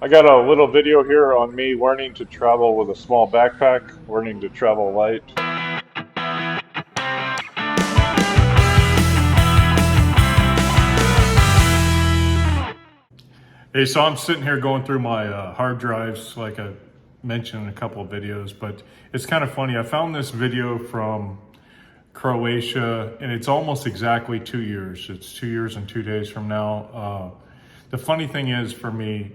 I got a little video here on me learning to travel with a small backpack, learning to travel light. Hey, so I'm sitting here going through my hard drives like I mentioned in a couple of videos, but it's kind of funny. I found this video from Croatia and it's almost exactly 2 years. It's 2 years and 2 days from now. The funny thing is for me,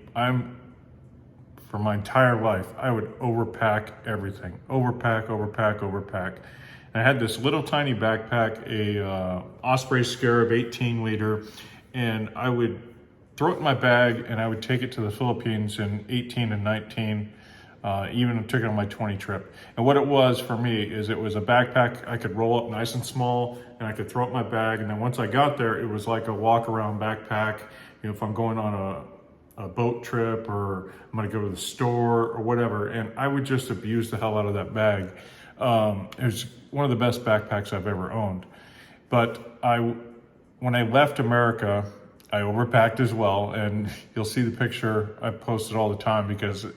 for my entire life, I would overpack everything. Overpack. And I had this little tiny backpack, a Osprey Scarab 18 liter, and I would throw it in my bag and I would take it to the Philippines in 18 and 19, even took it on my 20 trip. And what it was for me is it was a backpack I could roll up nice and small and I could throw it in my bag. And then once I got there, it was like a walk around backpack. You know, if I'm going on a boat trip or I'm gonna go to the store or whatever, and I would just abuse the hell out of that bag. It was one of the best backpacks I've ever owned. But when I left America, I overpacked as well, and you'll see the picture I posted all the time because, you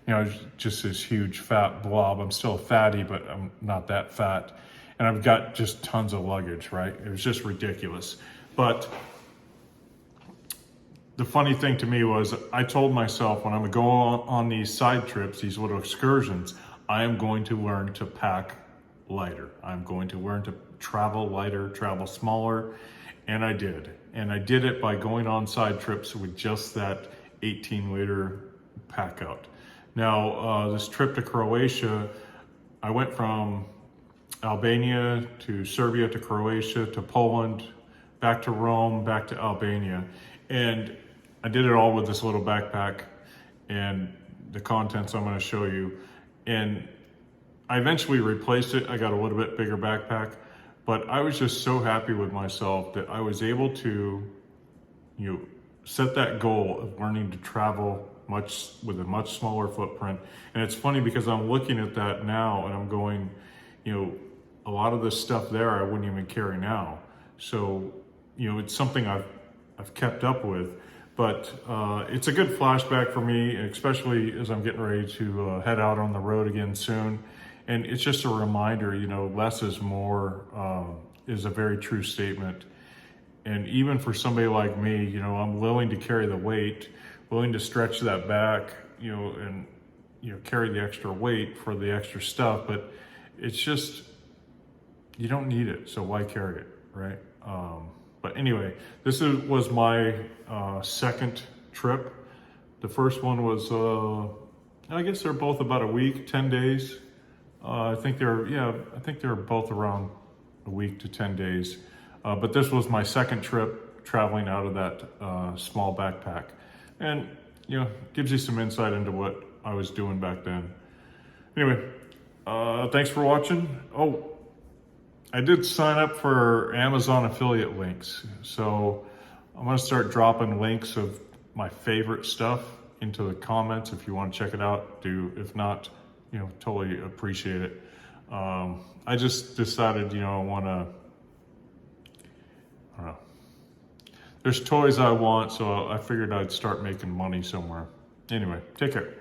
know, it's just this huge fat blob. I'm still a fatty, but I'm not that fat. And I've got just tons of luggage, right? It was just ridiculous. But the funny thing to me was I told myself when I'm going on these side trips, these little excursions, I am going to learn to pack lighter. I'm going to learn to travel lighter, travel smaller, and I did. And I did it by going on side trips with just that 18 liter pack out. Now, this trip to Croatia, I went from Albania to Serbia to Croatia to Poland, back to Rome, back to Albania. And I did it all with this little backpack and the contents I'm going to show you. And I eventually replaced it. I got a little bit bigger backpack, but I was just so happy with myself that I was able to, you know, set that goal of learning to travel with a much smaller footprint. And it's funny because I'm looking at that now and I'm going, you know, a lot of this stuff there I wouldn't even carry now. So, you know, it's something I've kept up with. But it's a good flashback for me, especially as I'm getting ready to head out on the road again soon. And it's just a reminder, you know, less is more is a very true statement. And even for somebody like me, you know, I'm willing to carry the weight, willing to stretch that back, you know, and, you know, carry the extra weight for the extra stuff. But it's just, you don't need it, so why carry it, right? But anyway, was my second trip. The first one was, I guess they're both about a week, 10 days. I think they're both around a week to 10 days. But this was my second trip traveling out of that small backpack. And, you know, gives you some insight into what I was doing back then. Anyway, thanks for watching. Oh, I did sign up for Amazon affiliate links. So I'm gonna start dropping links of my favorite stuff into the comments. If you wanna check it out, do. If not, you know, totally appreciate it. I just decided, you know, I don't know. There's toys I want, so I figured I'd start making money somewhere. Anyway, take care.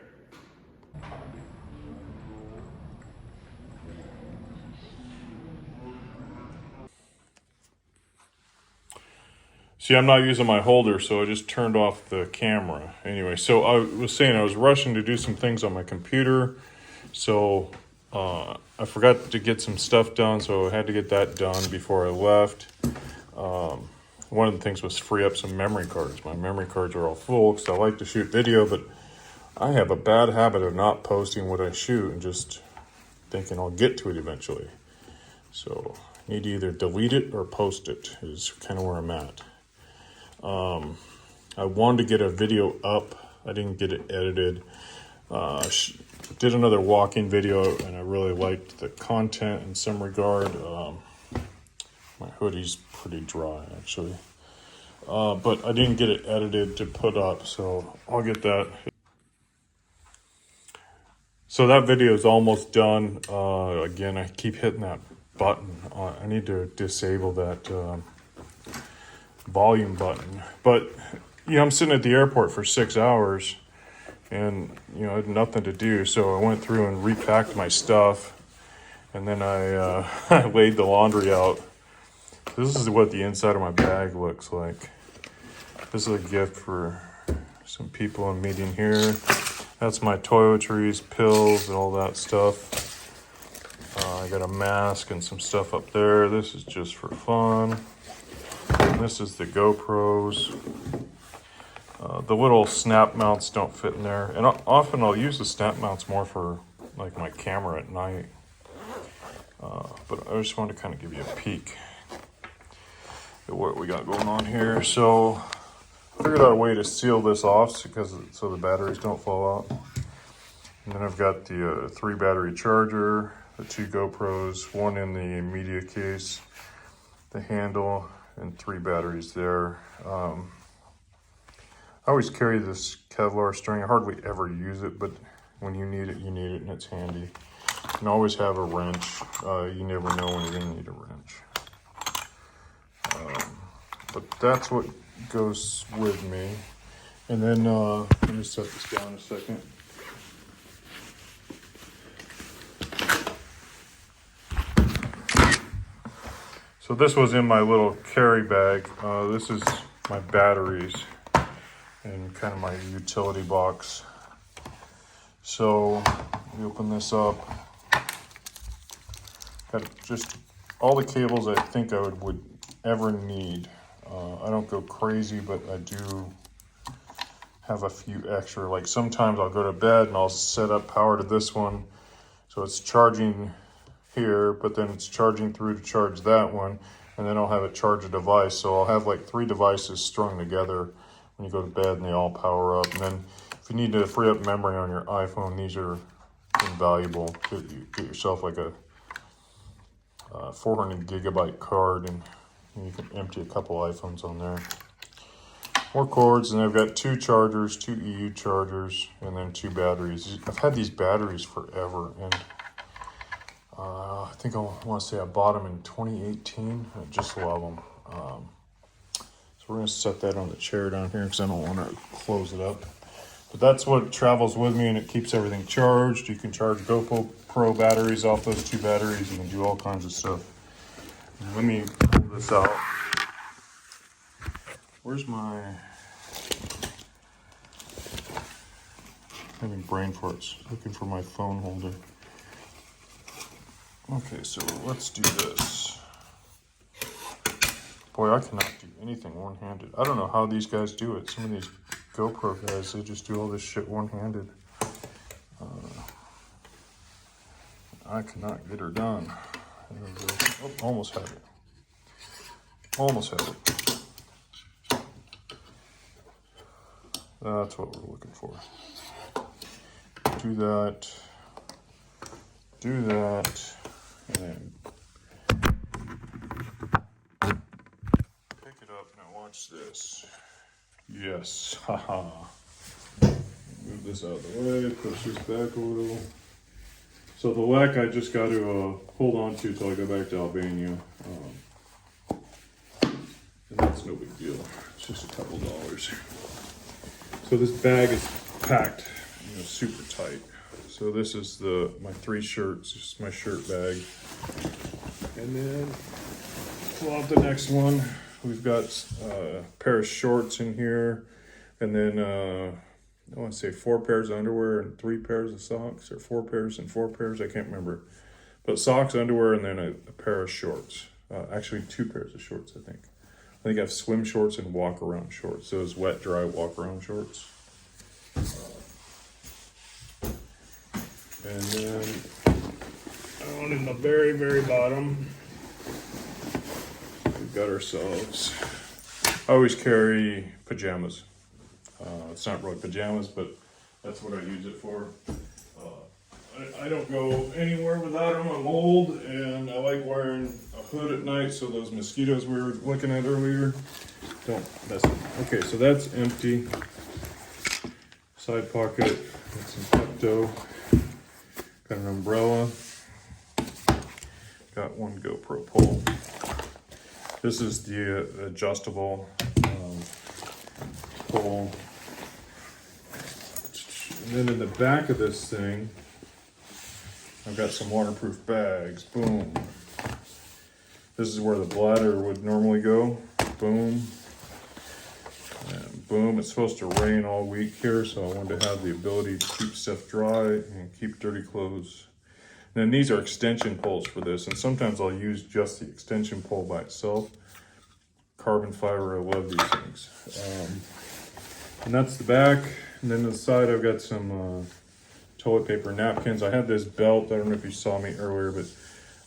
See, I'm not using my holder, so I just turned off the camera. Anyway, so I was saying I was rushing to do some things on my computer. So I forgot to get some stuff done, so I had to get that done before I left. One of the things was free up some memory cards. My memory cards are all full because I like to shoot video, but I have a bad habit of not posting what I shoot and just thinking I'll get to it eventually. So I need to either delete it or post it is kind of where I'm at. I wanted to get a video up. I didn't get it edited. Did another walking video and I really liked the content in some regard. My hoodie's pretty dry actually. But I didn't get it edited to put up, so I'll get that. So that video is almost done. Again, I keep hitting that button. I need to disable that volume button. But, you know, I'm sitting at the airport for 6 hours and you know, I had nothing to do, so I went through and repacked my stuff, and then I I laid the laundry out. This is what the inside of my bag looks like. This is a gift for some people I'm meeting here. That's my toiletries, pills, and all that stuff. I got a mask and some stuff up there. This is just for fun. And this is the GoPros. The little snap mounts don't fit in there. And often I'll use the snap mounts more for like my camera at night. But I just wanted to kind of give you a peek at what we got going on here. So I figured out a way to seal this off so the batteries don't fall out. And then I've got the 3 battery charger, the 2 GoPros, 1 in the media case, the handle, and 3 batteries there. I always carry this Kevlar string. I hardly ever use it, but when you need it, and it's handy. And always have a wrench. You never know when you're gonna need a wrench. But that's what goes with me. And then, let me set this down a second. So this was in my little carry bag. This is my batteries and kind of my utility box. So let me open this up. Got just all the cables I think I would ever need. I don't go crazy, but I do have a few extra. Like sometimes I'll go to bed and I'll set up power to this one. So it's charging here, but then it's charging through to charge that one. And then I'll have it charge a device. So I'll have like 3 devices strung together when you go to bed and they all power up. And then if you need to free up memory on your iPhone, these are invaluable. You get yourself like a 400 gigabyte card and you can empty a couple iPhones on there. More cords, and I've got 2 chargers, 2 EU chargers, and then 2 batteries. I've had these batteries forever, and I think I want to say I bought them in 2018. I just love them. So we're going to set that on the chair down here because I don't want to close it up. But that's what travels with me, and it keeps everything charged. You can charge GoPro batteries off those 2 batteries. You can do all kinds of stuff. Let me pull this out. Where's my... having brain farts. Looking for my phone holder. Okay, so let's do this. Boy, I cannot do anything one-handed. I don't know how these guys do it. Some of these GoPro guys, they just do all this shit one-handed. I cannot get her done. Oh, almost had it. Almost had it. That's what we're looking for. Do that. Do that. And then pick it up. Now watch this. Yes. Haha. Move this out of the way. Push this back a little. So the LEC I just got to hold on to till I go back to Albania. And that's no big deal. It's just a couple dollars. So this bag is packed, super tight. So this is my 3 shirts. This is my shirt bag. And then pull out the next one. We've got a pair of shorts in here, and then I want to say 4 pairs of underwear and 3 pairs of socks, or 4 pairs and 4 pairs. I can't remember. But socks, underwear, and then a pair of shorts. Actually, 2 pairs of shorts, I think. I think I have swim shorts and walk around shorts. Those wet, dry walk around shorts. And then down in the very, very bottom, we've got ourselves. I always carry pajamas. It's not really pajamas, but that's what I use it for. I don't go anywhere without them. I'm old, and I like wearing a hood at night so those mosquitoes we were looking at earlier don't mess with me. Okay, so that's empty. Side pocket with some Pepto. Got an umbrella. Got 1 GoPro pole. This is the adjustable pole. And then in the back of this thing, I've got some waterproof bags. Boom. This is where the bladder would normally go. Boom. And boom. It's supposed to rain all week here, so I wanted to have the ability to keep stuff dry and keep dirty clothes. And then these are extension poles for this, and sometimes I'll use just the extension pole by itself. Carbon fiber, I love these things. And that's the back. And then to the side, I've got some toilet paper napkins. I had this belt, I don't know if you saw me earlier, but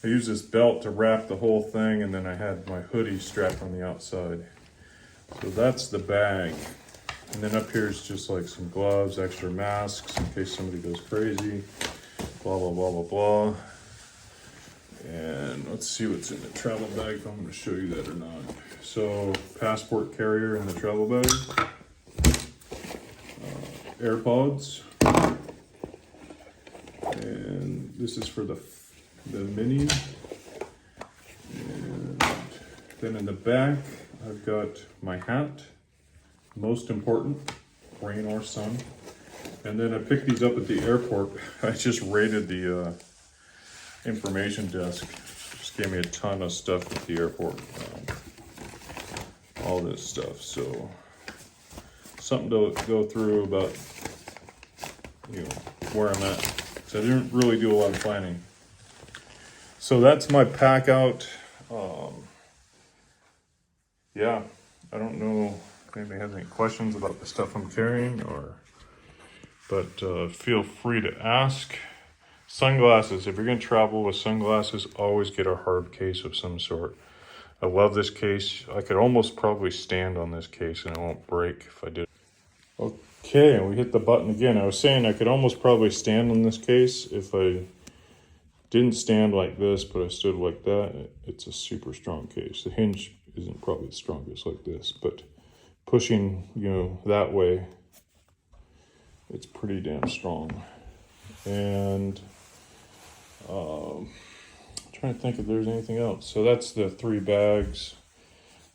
I used this belt to wrap the whole thing, and then I had my hoodie strapped on the outside. So that's the bag. And then up here is just like some gloves, extra masks in case somebody goes crazy. Blah, blah, blah, blah, blah. And let's see what's in the travel bag, if I'm going to show you that or not. So, passport carrier in the travel bag. AirPods. And this is for the mini. And then in the back, I've got my hat. Most important, rain or sun. And then I picked these up at the airport. I just raided the information desk. Just gave me a ton of stuff at the airport. All this stuff. So something to go through about, you know, where I'm at. So I didn't really do a lot of planning. So that's my pack out. Yeah, I don't know if anybody has any questions about the stuff I'm carrying, but feel free to ask. Sunglasses, if you're gonna travel with sunglasses, always get a hard case of some sort. I love this case. I could almost probably stand on this case and it won't break if I did. Okay, and we hit the button again. I was saying I could almost probably stand on this case if I didn't stand like this, but I stood like that. It's a super strong case. The hinge isn't probably the strongest like this, but pushing, you know, that way, it's pretty damn strong. And I'm trying to think if there's anything else. So that's the 3 bags.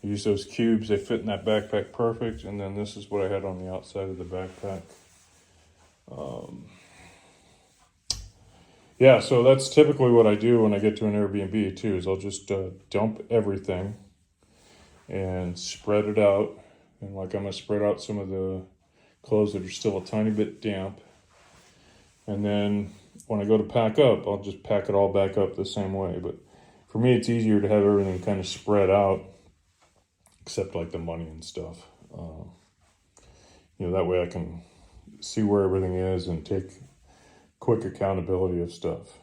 I use those cubes, they fit in that backpack perfect. And then this is what I had on the outside of the backpack. Yeah, so that's typically what I do when I get to an Airbnb too, is I'll just dump everything and spread it out. And like I'm gonna spread out some of the clothes that are still a tiny bit damp. And then when I go to pack up, I'll just pack it all back up the same way. But for me, it's easier to have everything kind of spread out, except like the money and stuff. You know, that way I can see where everything is and take quick accountability of stuff.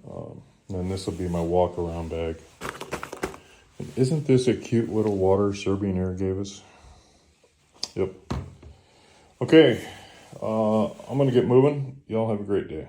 And then this will be my walk around bag. And isn't this a cute little water Serbian Air gave us? Yep. Okay, I'm gonna get moving. Y'all have a great day.